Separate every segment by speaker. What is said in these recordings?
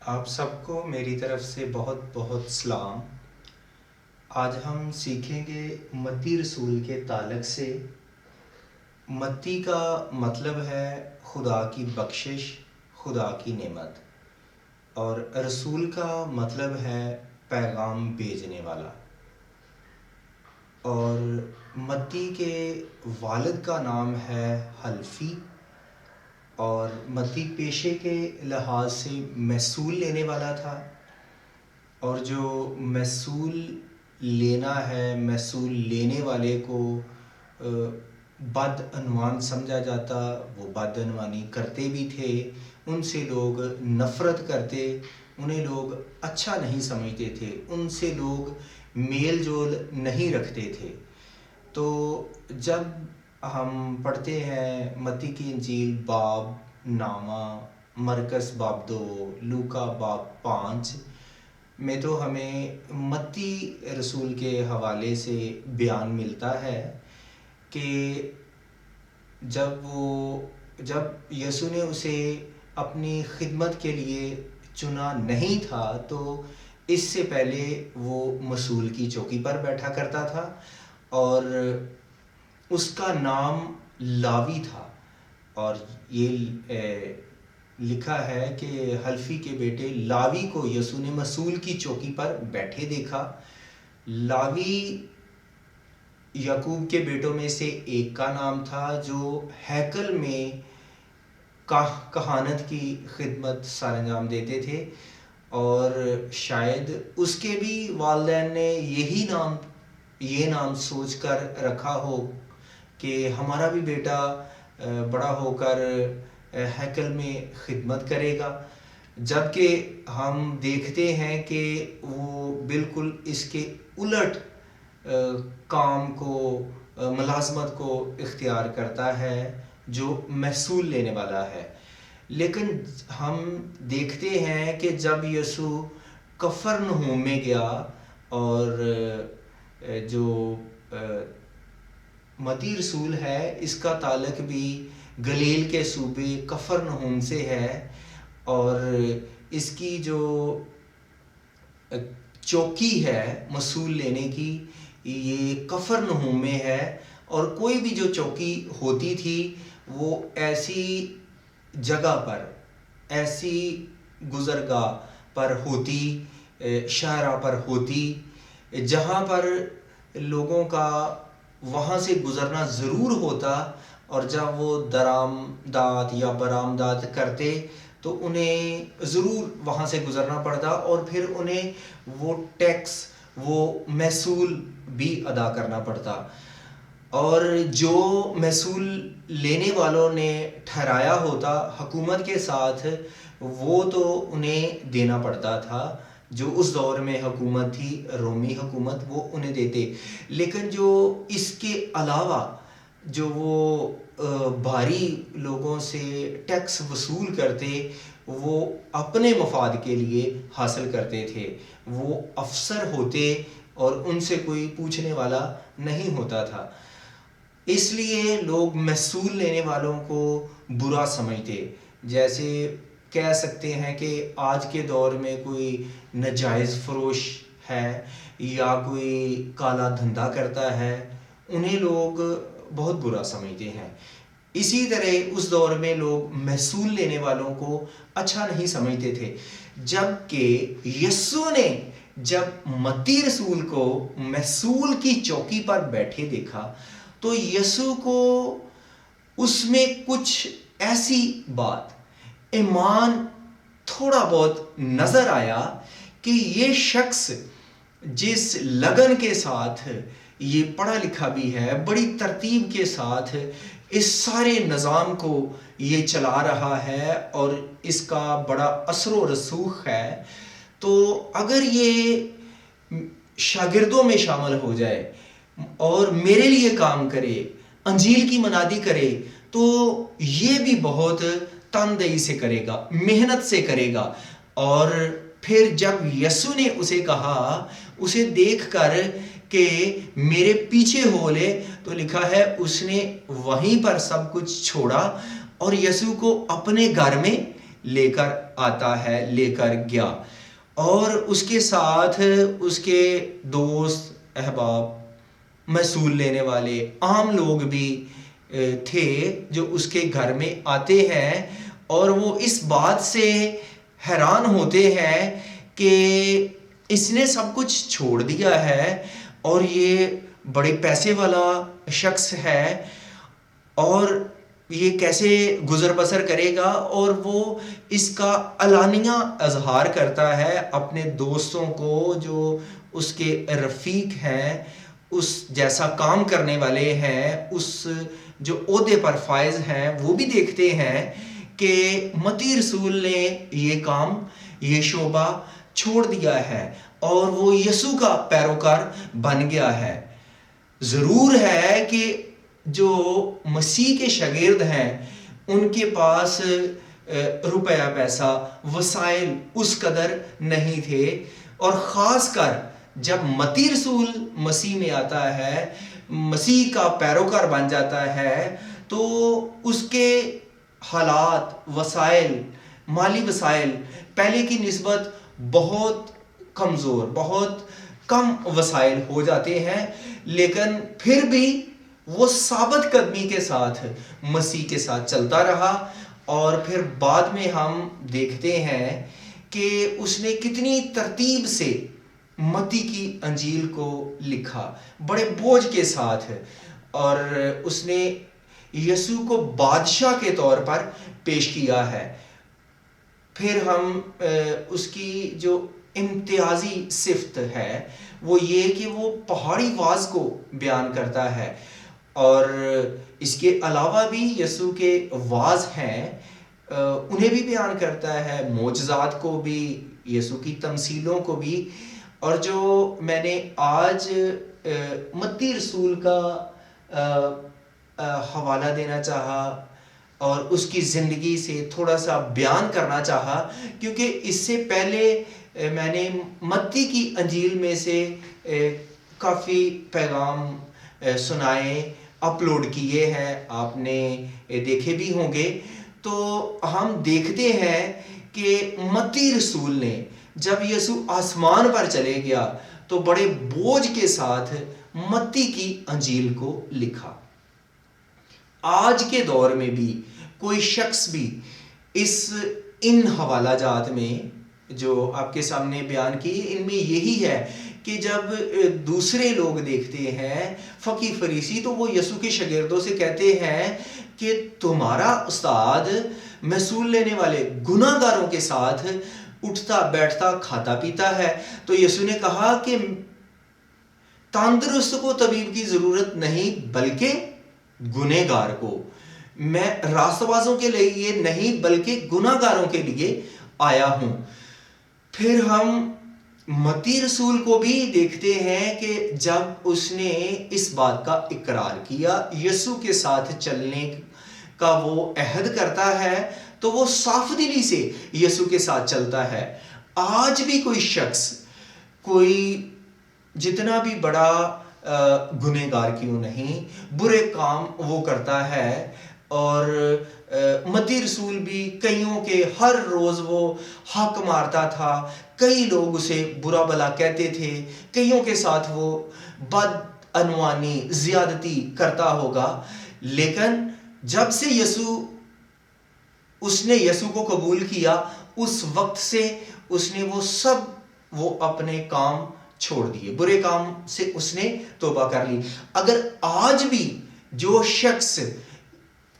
Speaker 1: آپ سب کو میری طرف سے بہت بہت سلام۔ آج ہم سیکھیں گے متی رسول کے تعلق سے۔ متی کا مطلب ہے خدا کی بخشش، خدا کی نعمت، اور رسول کا مطلب ہے پیغام بھیجنے والا۔ اور متی کے والد کا نام ہے حلفی، اور متی پیشے کے لحاظ سے محصول لینے والا تھا، اور جو محصول لینا ہے، محصول لینے والے کو بد عنوان سمجھا جاتا، وہ بد عنوانی کرتے بھی تھے، ان سے لوگ نفرت کرتے، انہیں لوگ اچھا نہیں سمجھتے تھے، ان سے لوگ میل جول نہیں رکھتے تھے۔ تو جب ہم پڑھتے ہیں متی کی انجیل باب نامہ، مرکز باب 2، لوکا باب 5 میں، تو ہمیں متی رسول کے حوالے سے بیان ملتا ہے کہ جب یسوع نے اسے اپنی خدمت کے لیے چنا نہیں تھا، تو اس سے پہلے وہ مصول کی چوکی پر بیٹھا کرتا تھا، اور اس کا نام لاوی تھا۔ اور یہ لکھا ہے کہ حلفی کے بیٹے لاوی کو یسوع نے مصول کی چوکی پر بیٹھے دیکھا۔ لاوی یعقوب کے بیٹوں میں سے ایک کا نام تھا، جو ہیکل میں کہانت کی خدمت سر انجام دیتے تھے، اور شاید اس کے بھی والدین نے یہ نام سوچ کر رکھا ہو کہ ہمارا بھی بیٹا بڑا ہو کر ہیکل میں خدمت کرے گا، جبکہ ہم دیکھتے ہیں کہ وہ بالکل اس کے الٹ کام کو، ملازمت کو اختیار کرتا ہے جو محصول لینے والا ہے۔ لیکن ہم دیکھتے ہیں کہ جب یسوع کفرنہوم میں گیا، اور جو متی رسول ہے اس کا تعلق بھی گلیل کے صوبے کفرنہوم سے ہے، اور اس کی جو چوکی ہے مصول لینے کی، یہ کفرنہوم میں ہے، اور کوئی بھی جو چوکی ہوتی تھی وہ ایسی جگہ پر، ایسی گزرگاہ پر ہوتی، شاہراہ پر ہوتی، جہاں پر لوگوں کا وہاں سے گزرنا ضرور ہوتا، اور جب وہ درآمدات یا برآمدات کرتے تو انہیں ضرور وہاں سے گزرنا پڑتا، اور پھر انہیں وہ ٹیکس، وہ محصول بھی ادا کرنا پڑتا، اور جو محصول لینے والوں نے ٹھہرایا ہوتا حکومت کے ساتھ، وہ تو انہیں دینا پڑتا تھا۔ جو اس دور میں حکومت تھی، رومی حکومت، وہ انہیں دیتے۔ لیکن جو اس کے علاوہ جو وہ بھاری لوگوں سے ٹیکس وصول کرتے، وہ اپنے مفاد کے لیے حاصل کرتے تھے۔ وہ افسر ہوتے اور ان سے کوئی پوچھنے والا نہیں ہوتا تھا، اس لیے لوگ محصول لینے والوں کو برا سمجھتے۔ جیسے کہہ سکتے ہیں کہ آج کے دور میں کوئی ناجائز فروش ہے یا کوئی کالا دھندا کرتا ہے، انہیں لوگ بہت برا سمجھتے ہیں۔ اسی طرح اس دور میں لوگ محصول لینے والوں کو اچھا نہیں سمجھتے تھے، جبکہ یسوع نے جب متی رسول کو محصول کی چوکی پر بیٹھے دیکھا، تو یسوع کو اس میں کچھ ایسی بات، ایمان تھوڑا بہت نظر آیا کہ یہ شخص جس لگن کے ساتھ یہ پڑھا لکھا بھی ہے، بڑی ترتیب کے ساتھ اس سارے نظام کو یہ چلا رہا ہے، اور اس کا بڑا اثر و رسوخ ہے، تو اگر یہ شاگردوں میں شامل ہو جائے اور میرے لیے کام کرے، انجیل کی منادی کرے، تو یہ بھی بہت تندہی سے کرے گا، محنت سے کرے گا۔ اور پھر جب یسوع نے اسے کہا، اسے دیکھ کر کہ میرے پیچھے ہو لے، تو لکھا ہے اس نے وہیں پر سب کچھ چھوڑا اور یسوع کو اپنے گھر میں لے کر آتا ہے، لے کر گیا، اور اس کے ساتھ اس کے دوست، احباب، محصول لینے والے عام لوگ بھی تھے جو اس کے گھر میں آتے ہیں، اور وہ اس بات سے حیران ہوتے ہیں کہ اس نے سب کچھ چھوڑ دیا ہے اور یہ بڑے پیسے والا شخص ہے، اور یہ کیسے گزر بسر کرے گا، اور وہ اس کا علانیہ اظہار کرتا ہے اپنے دوستوں کو جو اس کے رفیق ہیں، اس جیسا کام کرنے والے ہیں، اس جو عہدے پر فائز ہیں، وہ بھی دیکھتے ہیں کہ متی رسول نے یہ کام، یہ شعبہ چھوڑ دیا ہے اور وہ یسوع کا پیروکار بن گیا ہے۔ ضرور ہے کہ جو مسیح کے شاگرد ہیں ان کے پاس روپیہ پیسہ، وسائل اس قدر نہیں تھے، اور خاص کر جب متی رسول مسیح میں آتا ہے، مسیح کا پیروکار بن جاتا ہے، تو اس کے حالات، وسائل، مالی وسائل پہلے کی نسبت بہت کمزور، بہت کم وسائل ہو جاتے ہیں، لیکن پھر بھی وہ ثابت قدمی کے ساتھ مسیح کے ساتھ چلتا رہا، اور پھر بعد میں ہم دیکھتے ہیں کہ اس نے کتنی ترتیب سے متی کی انجیل کو لکھا، بڑے بوجھ کے ساتھ، اور اس نے یسوع کو بادشاہ کے طور پر پیش کیا ہے۔ پھر ہم اس کی جو امتیازی صفت ہے وہ یہ کہ وہ پہاڑی واز کو بیان کرتا ہے، اور اس کے علاوہ بھی یسوع کے واز ہیں، انہیں بھی بیان کرتا ہے، معجزات کو بھی، یسوع کی تمثیلوں کو بھی۔ اور جو میں نے آج متی رسول کا حوالہ دینا چاہا اور اس کی زندگی سے تھوڑا سا بیان کرنا چاہا، کیونکہ اس سے پہلے میں نے متی کی انجیل میں سے کافی پیغام سنائے، اپلوڈ کیے ہیں، آپ نے دیکھے بھی ہوں گے۔ تو ہم دیکھتے ہیں کہ متی رسول نے جب یسوع آسمان پر چلے گیا تو بڑے بوجھ کے ساتھ متی کی انجیل کو لکھا۔ آج کے دور میں بھی کوئی شخص بھی ان حوالہ جات میں جو آپ کے سامنے بیان کی، ان میں یہی ہے کہ جب دوسرے لوگ دیکھتے ہیں فقی فریسی، تو وہ یسوع کے شاگردوں سے کہتے ہیں کہ تمہارا استاد محصول لینے والے گناہ گاروں کے ساتھ اٹھتا بیٹھتا کھاتا پیتا ہے۔ تو یسوع نے کہا کہ تندرست کو طبیب کی ضرورت نہیں بلکہ گناہ گار کو، میں راست بازوں کے لیے نہیں بلکہ گناہ گاروں کے لیے آیا ہوں۔ پھر ہم متی رسول کو بھی دیکھتے ہیں کہ جب اس نے اس بات کا اقرار کیا، یسوع کے ساتھ چلنے کا وہ عہد کرتا ہے، تو وہ صاف دلی سے یسوع کے ساتھ چلتا ہے۔ آج بھی کوئی شخص، کوئی جتنا بھی بڑا گنہگار کیوں نہیں، برے کام وہ کرتا ہے، اور متی رسول بھی کئیوں کے ہر روز وہ حق مارتا تھا، کئی لوگ اسے برا بلا کہتے تھے، کئیوں کے ساتھ وہ بدعنوانی، زیادتی کرتا ہوگا، لیکن جب سے اس نے یسوع کو قبول کیا، اس وقت سے اس نے وہ اپنے کام چھوڑ دیے، برے کام سے اس نے توبہ کر لی۔ اگر آج بھی جو شخص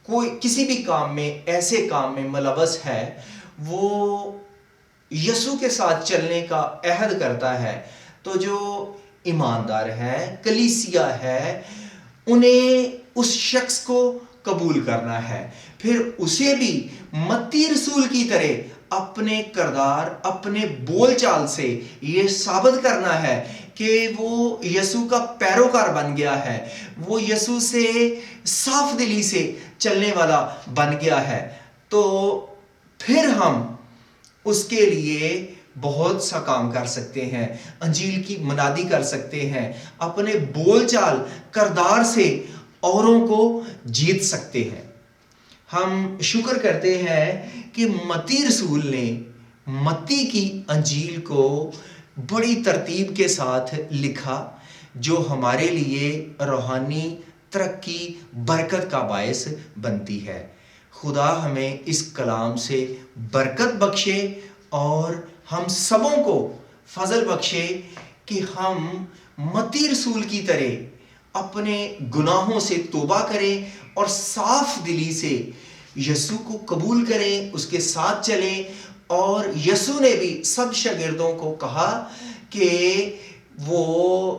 Speaker 1: کوئی کسی بھی کام میں، ایسے کام میں ملوث ہے، وہ یسوع کے ساتھ چلنے کا عہد کرتا ہے، تو جو ایماندار ہیں، کلیسیا ہے، انہیں اس شخص کو قبول کرنا ہے، پھر اسے بھی متی رسول کی طرح اپنے کردار، اپنے بول چال سے یہ ثابت کرنا ہے کہ وہ یسوع کا پیروکار بن گیا ہے، وہ یسوع سے صاف دلی سے چلنے والا بن گیا ہے۔ تو پھر ہم اس کے لیے بہت سا کام کر سکتے ہیں، انجیل کی منادی کر سکتے ہیں، اپنے بول چال، کردار سے اوروں کو جیت سکتے ہیں۔ ہم شکر کرتے ہیں کہ متی رسول نے متی کی انجیل کو بڑی ترتیب کے ساتھ لکھا، جو ہمارے لیے روحانی ترقی برکت کا باعث بنتی ہے۔ خدا ہمیں اس کلام سے برکت بخشے اور ہم سبوں کو فضل بخشے کہ ہم متی رسول کی طرح اپنے گناہوں سے توبہ کریں اور صاف دلی سے یسوع کو قبول کریں، اس کے ساتھ چلیں۔ اور یسوع نے بھی سب شاگردوں کو کہا کہ وہ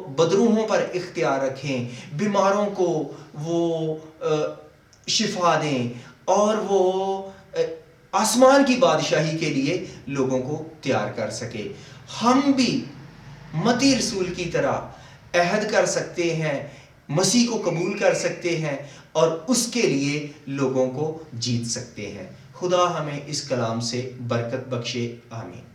Speaker 1: بدروحوں پر اختیار رکھیں، بیماروں کو وہ شفا دیں، اور وہ آسمان کی بادشاہی کے لیے لوگوں کو تیار کر سکے۔ ہم بھی متی رسول کی طرح عہد کر سکتے ہیں، مسیح کو قبول کر سکتے ہیں اور اس کے لیے لوگوں کو جیت سکتے ہیں۔ خدا ہمیں اس کلام سے برکت بخشے، آمین۔